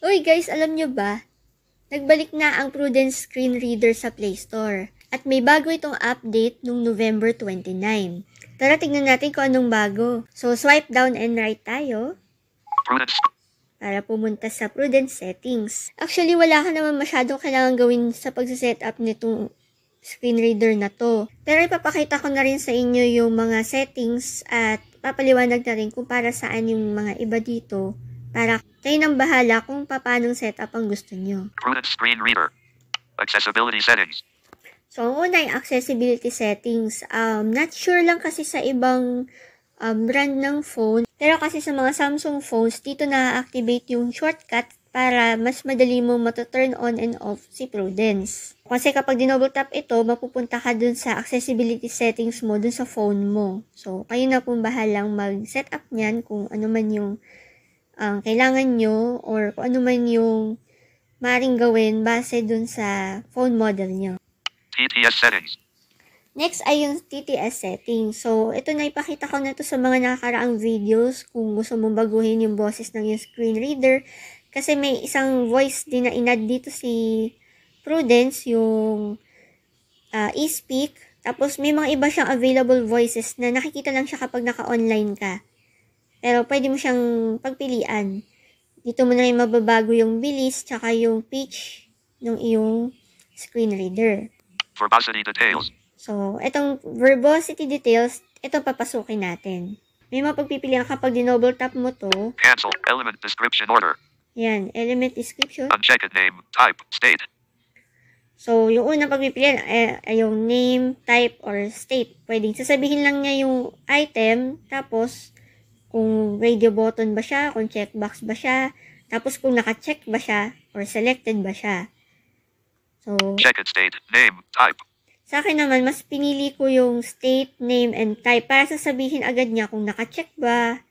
Uy guys, alam nyo ba? Nagbalik na ang Prudence Screen Reader sa Play Store. At may bago itong update nung November 29. Tara, tignan natin kung anong bago. So, swipe down and right tayo. Prudence. Para pumunta sa Prudence Settings. Actually, wala ka naman masyadong kailangan gawin sa pagsiset-up nitong screen reader na to. Pero ipapakita ko na rin sa inyo yung mga settings at papaliwanag na rin kung para saan yung mga iba dito. Para kayo nang bahala kung paano setup ang gusto nyo. Prudence Screen Reader. Accessibility settings. So, ang una yung accessibility settings. Not sure lang kasi sa ibang brand ng phone. Pero kasi sa mga Samsung phones, dito na-activate yung shortcut para mas madali mo matuturn on and off si Prudence. Kasi kapag dinouble tap ito, mapupunta ka dun sa accessibility settings mo dun sa phone mo. So, kayo na pong bahalang mag-set up niyan kung ano man yung kailangan nyo or kung ano man yung maaaring gawin base dun sa phone model nyo. TTS settings. Next ay yung TTS settings. So, ito na ipakita ko na to sa mga nakakaraang videos kung gusto mong baguhin yung boses ng yung screen reader. Kasi may isang voice din na inad dito si Prudence, yung eSpeak. Tapos may mga iba siyang available voices na nakikita lang siya kapag naka-online ka. Pero pwede mo siyang pagpilian. Dito mo na rin mababago yung bilis tsaka yung pitch ng iyong screen reader. Verbosity details. So, itong verbosity details, ito papasukin natin. May mapagpipilian kapag dinouble tap mo to. Cancel. Element description order. Yan, element description. Unchecked name, type, state. So, yung unang pagpipilian ay yung name, type, or state. Pwedeng sasabihin lang niya yung item, tapos kung radio button ba siya, kung checkbox ba siya, tapos kung naka-check ba siya, or selected ba siya. So, Checked state, name, type. sa akin naman, mas pinili ko yung state, name, and type para sasabihin agad niya kung naka-check ba,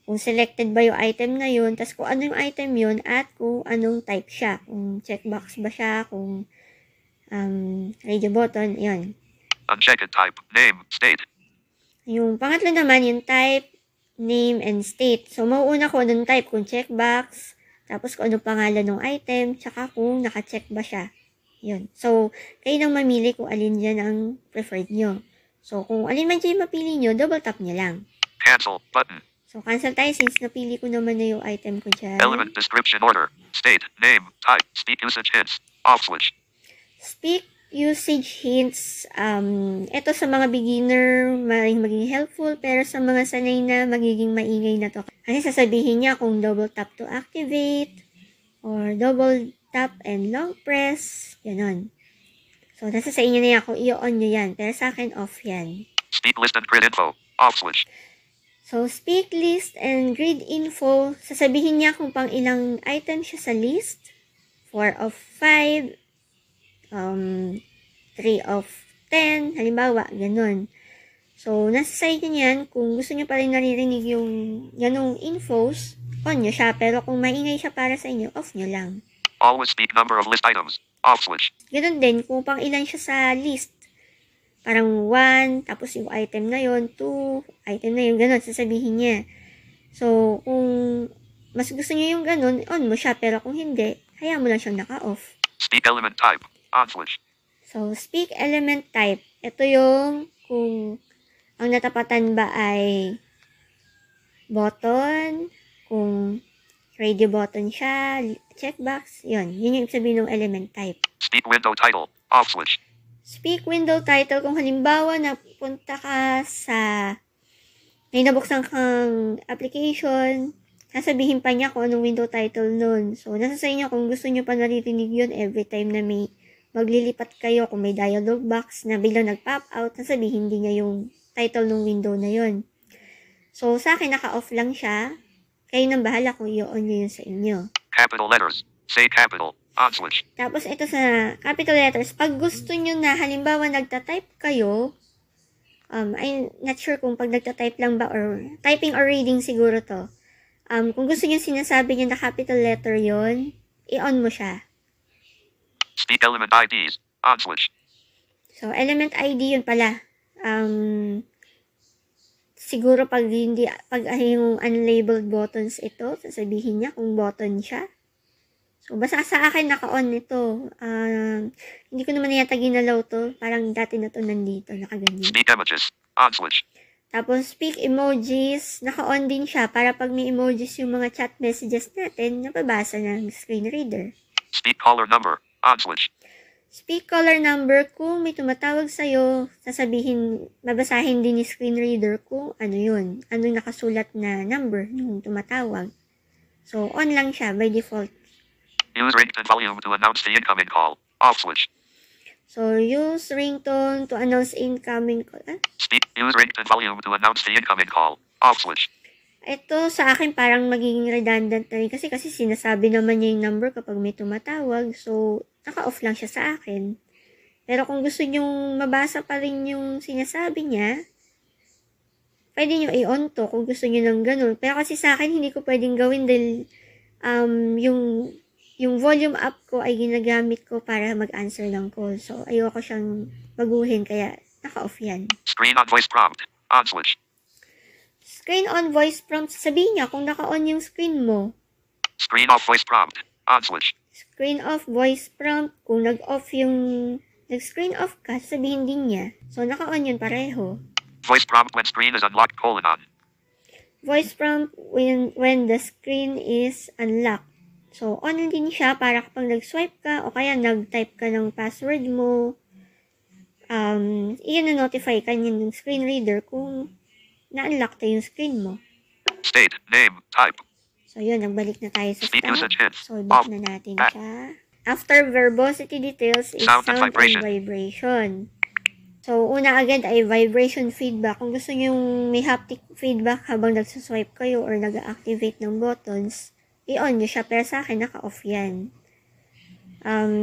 kung selected ba yung item na yun, tas kung ano yung item yun, at kung anong type siya. Kung checkbox ba siya, kung radio button, yun. Unchecked type, name, state. Yung pangatlo naman, yung type, name, and state. So, mauuna ko ng type kung checkbox, tapos kung anong pangalan ng item, tsaka kung naka-check ba siya. Yun. So, kayo nang mamili kung alin dyan ang preferred nyo. So, kung alin man dyan mapili nyo, double tap nyo lang. Cancel button. So, cancel tayo since napili ko naman na yung item ko dyan. Element description order. State, name, type, speak usage hints. Off switch. Speak usage hints. Ito sa mga beginner, magiging helpful, pero sa mga sanay na, magiging maingay na to. Kasi sasabihin niya kung double tap to activate, or double tap and long press, ganon. So, nasa sa inyo na yan kung i-on nyo yan. Pero sa akin, off yan. Speak list and grid info. Off switch. So, speak list and grid info. Sasabihin niya kung pang ilang item siya sa list. 4 of 5. 3 of 10. Halimbawa, ganon. So, nasa sa inyo yan. Kung gusto nyo pa rin naririnig yung ganong infos, on nyo siya. Pero kung maingay siya para sa inyo, off nyo lang. Always speak number of list items. Off switch. Ganun din, kung pang ilan siya sa list. Parang 1, tapos yung item na yon 2, item na yun, ganun, sasabihin niya. So, kung mas gusto niya yung ganun, on mo siya. Pero kung hindi, hayaan mo lang siyang naka-off. Speak element type. On switch. So, speak element type. Ito yung kung ang natapatan ba ay button, kung radio button siya, checkbox, yun. Yun yung sabihin ng element type. Speak window title. Off switch. Speak window title, kung halimbawa napunta ka sa may nabuksan kang application, sasabihin pa niya kung anong window title nun. So, nasa sa inyo kung gusto nyo pa naririnig yun every time na may maglilipat kayo, kung may dialog box na biglang nag-pop out, sasabihin din niya yung title ng window na yun. So, sa akin, naka-off lang siya. Kayo nang bahala kung i-on nyo yun sa inyo. Capital letters. Say capital. On switch. Tapos, ito sa capital letters. Pag gusto nyo na, halimbawa, nagta-type kayo, I'm not sure kung pag nagta-type lang ba or typing or reading siguro to. Kung gusto nyo sinasabi nyo na capital letter yon, i-on mo siya. Speak element IDs. On switch. So, element ID yun pala. Siguro pag yung unlabeled buttons ito, sasabihin niya kung button siya. So, basta sa akin naka-on ito. Hindi ko naman yata ginalaw to. Parang dati na to nandito, nakaganyan. Speak images. On switch. Tapos, speak emojis, naka-on din siya para pag may emojis yung mga chat messages natin, nababasa ng screen reader. Speak caller number. On switch. Speak caller number, kung may tumatawag sa'yo, sasabihin, babasahin din ni screen reader kung ano yun. Ano yung nakasulat na number nung tumatawag. So, on lang siya by default. Use ringtone volume to announce the incoming call. Off switch. So, use ringtone to announce incoming call. Use ringtone volume to announce the incoming call. Off switch. Ito sa akin parang magiging redundant na rin kasi sinasabi naman niya yung number kapag may tumatawag. So, naka-off lang siya sa akin. Pero kung gusto nyong mabasa pa rin yung sinasabi niya, pwede nyo i-on to kung gusto nyo ng ganun. Pero kasi sa akin, hindi ko pwedeng gawin dahil yung volume up ko ay ginagamit ko para mag-answer ng call. So, ayoko siyang baguhin, kaya naka-off yan. Screen on voice prompt. On switch. Screen on voice prompt, sabihin niya kung naka-on yung screen mo. Screen off voice prompt. On switch. Screen off voice prompt, kung nag-off yung nag-screen off ka, sabihin din niya. So, naka-on yun pareho. Voice prompt when screen is unlocked, on. Voice prompt when the screen is unlocked. So, on din siya para kapag nag-swipe ka o kaya nag-type ka ng password mo, iyan na-notify ka ng screen reader kung na-unlock na yung screen mo. State, name, type. So, yun, nagbalik na tayo sa Speak usage start. hits. So, back na natin siya. After verbosity details is sound and vibration. So, una agad ay vibration feedback. Kung gusto nyo may haptic feedback habang nagsaswipe kayo or nag-activate ng buttons, i-on nyo siya. Pero sa akin, naka-off yan.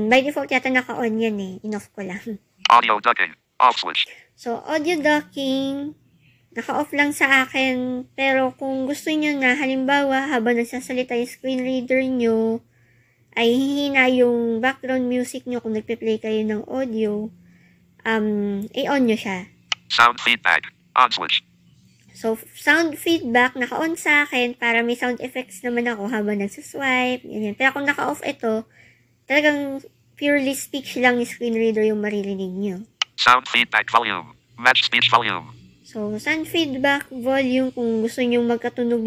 By default yata naka-on yan eh. In-off ko lang. Audio ducking. Off switch. So, audio ducking, naka-off lang sa akin. Pero kung gusto nyo na, halimbawa, habang nagsasalita yung screen reader nyo, ay hihina yung background music nyo kung nagpe-play kayo ng audio, i-on nyo siya. Sound feedback. On switch. So, sound feedback, naka-on sa akin para may sound effects naman ako habang nagsaswipe. Ganyan. Pero kung naka-off ito, talagang purely speech lang ni screen reader yung maririnig nyo. Sound feedback volume. Match speech volume. So, sound feedback volume, kung gusto nyo magkatunog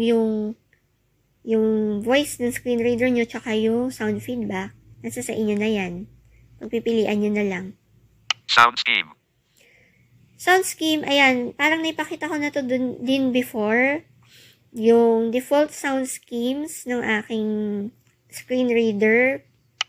yung voice ng screen reader nyo tsaka yung sound feedback, nasa sa inyo na yan. Pagpipilian nyo na lang. Sound scheme. Sound scheme, ayan, parang naipakita ko na to din before. Yung default sound schemes ng aking screen reader.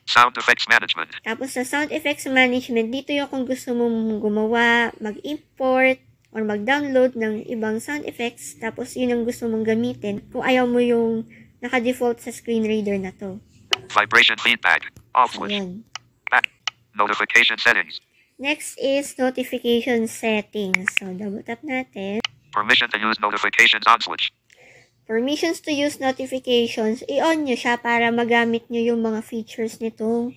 Sound effects management. Tapos sa sound effects management, dito yung kung gusto mong gumawa, mag-import, or mag-download ng ibang sound effects. Tapos yun ang gusto mong gamitin kung ayaw mo yung naka-default sa screen reader na to. Vibration feedback. Off switch. Ayan. Back. Notification settings. Next is notification settings. So, double tap natin. Permission to use notifications on switch. Permissions to use notifications, i-on nyo siya para magamit nyo yung mga features nitong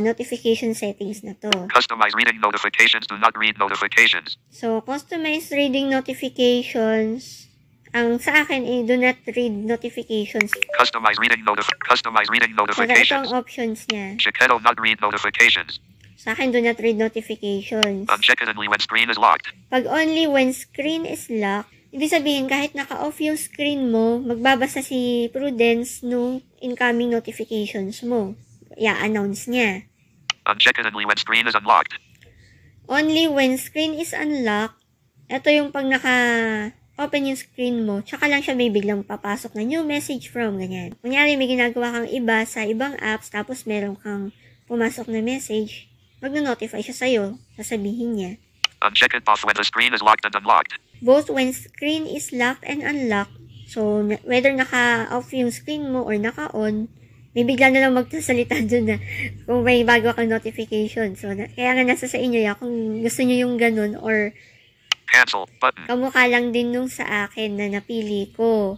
notification settings na to. Customize reading notifications. Do not read notifications. So, customize reading notifications. Ang sa akin ay do not read notifications. Customize reading So, ito notifications. ang options niya. Check it or not read notifications. Sa akin, do not read notifications. Uncheck it only when screen is locked. Pag only when screen is locked, ibig sabihin kahit naka-off yung screen mo, magbabasa si Prudence nung incoming notifications mo. I-announce niya. Uncheck it only when screen is unlocked. Only when screen is unlocked, ito yung pag naka-open yung screen mo, tsaka lang siya may biglang papasok na new message from, ganyan. Kunyari, may ginagawa kang iba sa ibang apps, tapos meron kang pumasok na message, magno-notify siya sa'yo, sasabihin niya. Uncheck it off when the screen is locked and unlocked. Both when screen is locked and unlocked, so whether naka-off yung screen mo or naka-on, may bigla na lang magsasalita dun na kung may bago kang notification. So, kaya nga nasa sa inyo yan, kung gusto nyo yung ganun or Cancel button. kamukha lang din nung sa akin na napili ko.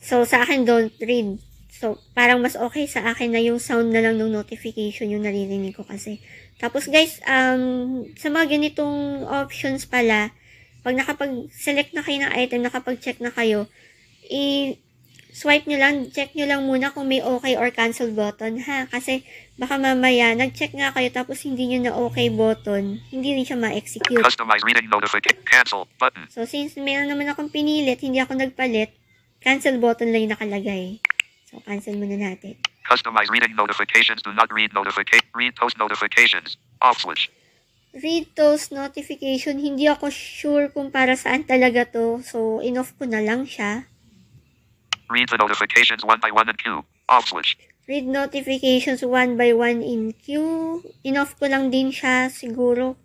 So, sa akin, don't read. So, parang mas okay sa akin na yung sound na lang ng notification yung naririnig ko kasi. Tapos guys, sa mga ganitong options pala, pag nakapag-select na kayo ng item, nakapag-check na kayo, swipe nyo lang, check nyo lang muna kung may okay or cancel button ha. Kasi baka mamaya, nag-check nga kayo tapos hindi nyo na okay button, hindi rin siya ma-execute. Customize reading notification. Cancel button. So, since meron naman akong pinilit, hindi ako nagpalit, cancel button lang yung nakalagay. So, cancel muna natin. Customize reading notifications. Do not read notification. Read post notifications. Off switch. Read those notification, hindi ako sure kung para saan talaga to. So, in-off ko na lang siya. Read the notifications one by one in queue. Off switch. Read notifications one by one in queue. In-off ko lang din siya siguro.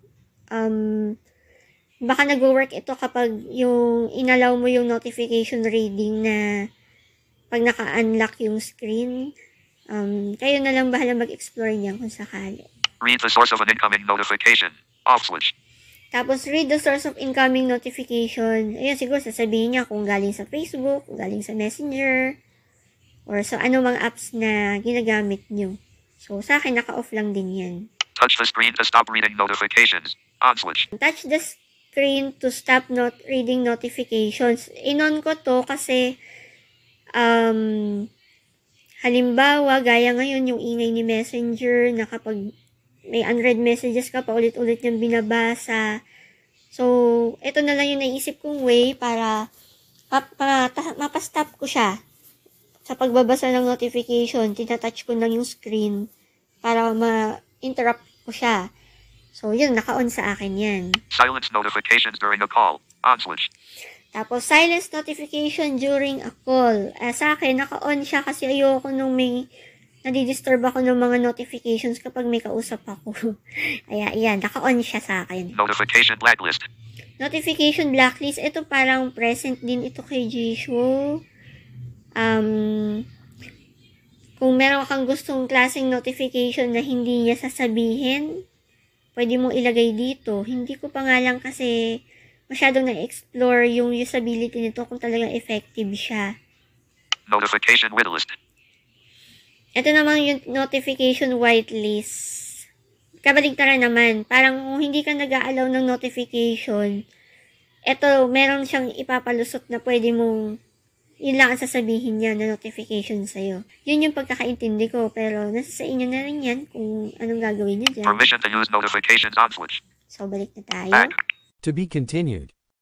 Baka nag-work ito kapag yung inalaw mo yung notification reading na pag naka-unlock yung screen. Kayo na lang bahala mag-explore niyan kung sakali. Read the source of an incoming notification. Off switch. Tapos, read the source of incoming notification. Ayan, siguro sasabihin niya kung galing sa Facebook, galing sa Messenger, or sa anumang apps na ginagamit niyo. So, sa akin, naka-off lang din yan. Touch the screen to stop reading notifications. On switch. Touch the screen to stop reading notifications. In-on ko to kasi, halimbawa, gaya ngayon yung ingay ni Messenger na kapag may unread messages ka pa, ulit-ulit niyang binabasa. So, ito na lang yung naisip kong way para mapastop ko siya. Sa pagbabasa ng notification, tinatouch ko lang yung screen para ma-interrupt ko siya. So, yun, naka-on sa akin yan. Silence notifications during a call. On switch. Tapos, silence notification during a call. Sa akin, naka-on siya kasi ayoko nung may nadidisturb ako ng mga notifications kapag may kausap ako. Kaya, yan, naka-on siya sa akin. Notification blacklist. Notification blacklist, ito parang present din ito kay Jisoo. Kung meron kang gustong klaseng notification na hindi niya sasabihin, pwede mong ilagay dito. Hindi ko pa nga lang kasi masyadong na-explore yung usability nito kung talagang effective siya. Notification whitelist. Ito naman yung notification whitelist. Kabaligtaran naman. Parang kung hindi ka nag-aalaw ng notification, ito, meron siyang ipapalusot na pwede mong, yun lang ang sasabihin niya na notification sa'yo. Yun yung pagkakaintindi ko, pero nasa sa inyo na rin yan kung anong gagawin niyo dyan. Permission to use notifications on switch. So, balik na tayo. Back. To be continued.